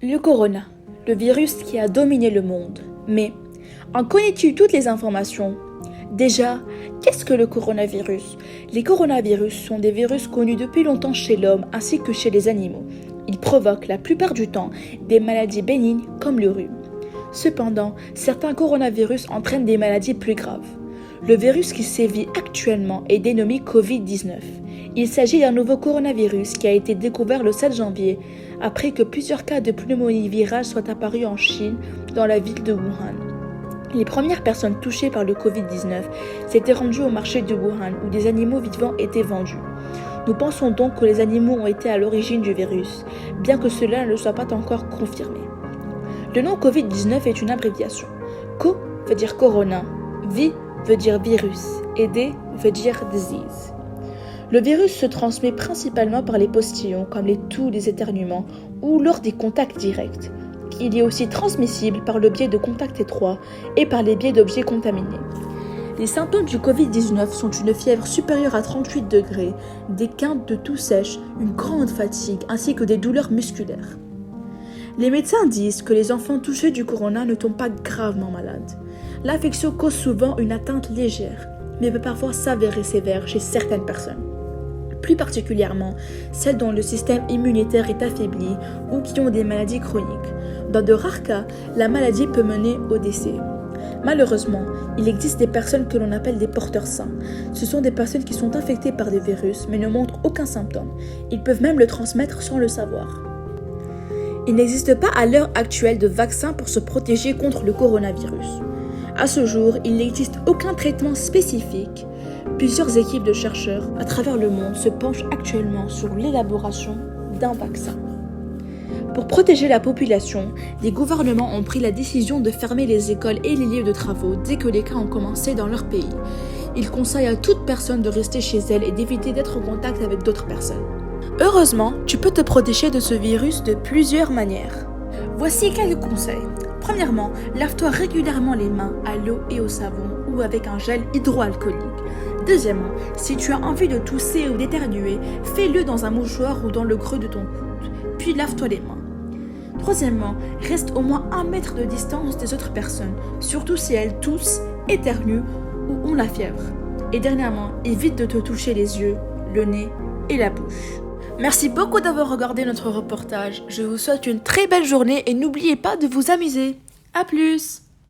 Le corona, le virus qui a dominé le monde. Mais en connais-tu toutes les informations? Déjà, qu'est-ce que le coronavirus? Les coronavirus sont des virus connus depuis longtemps chez l'homme ainsi que chez les animaux. Ils provoquent la plupart du temps des maladies bénignes comme le rhume. Cependant, certains coronavirus entraînent des maladies plus graves. Le virus qui sévit actuellement est dénommé Covid-19. Il s'agit d'un nouveau coronavirus qui a été découvert le 7 janvier après que plusieurs cas de pneumonie virale soient apparus en Chine, dans la ville de Wuhan. Les premières personnes touchées par le Covid-19 s'étaient rendues au marché de Wuhan où des animaux vivants étaient vendus. Nous pensons donc que les animaux ont été à l'origine du virus, bien que cela ne soit pas encore confirmé. Le nom Covid-19 est une abréviation. Co veut dire corona, vi veut dire virus et D veut dire disease. Le virus se transmet principalement par les postillons comme les toux, les éternuements ou lors des contacts directs. Il est aussi transmissible par le biais de contacts étroits et par les biais d'objets contaminés. Les symptômes du Covid-19 sont une fièvre supérieure à 38 degrés, des quintes de toux sèche, une grande fatigue ainsi que des douleurs musculaires. Les médecins disent que les enfants touchés du corona ne tombent pas gravement malades. L'infection cause souvent une atteinte légère, mais peut parfois s'avérer sévère chez certaines personnes. Plus particulièrement celles dont le système immunitaire est affaibli ou qui ont des maladies chroniques. Dans de rares cas, la maladie peut mener au décès. Malheureusement, il existe des personnes que l'on appelle des porteurs sains. Ce sont des personnes qui sont infectées par des virus mais ne montrent aucun symptôme. Ils peuvent même le transmettre sans le savoir. Il n'existe pas à l'heure actuelle de vaccin pour se protéger contre le coronavirus. À ce jour, il n'existe aucun traitement spécifique. Plusieurs équipes de chercheurs à travers le monde se penchent actuellement sur l'élaboration d'un vaccin. Pour protéger la population, les gouvernements ont pris la décision de fermer les écoles et les lieux de travaux dès que les cas ont commencé dans leur pays. Ils conseillent à toute personne de rester chez elle et d'éviter d'être en contact avec d'autres personnes. Heureusement, tu peux te protéger de ce virus de plusieurs manières. Voici quelques conseils. Premièrement, lave-toi régulièrement les mains à l'eau et au savon ou avec un gel hydroalcoolique. Deuxièmement, si tu as envie de tousser ou d'éternuer, fais-le dans un mouchoir ou dans le creux de ton coude, puis lave-toi les mains. Troisièmement, reste au moins 1 mètre de distance des autres personnes, surtout si elles toussent, éternuent ou ont la fièvre. Et dernièrement, évite de te toucher les yeux, le nez et la bouche. Merci beaucoup d'avoir regardé notre reportage. Je vous souhaite une très belle journée et n'oubliez pas de vous amuser. À plus!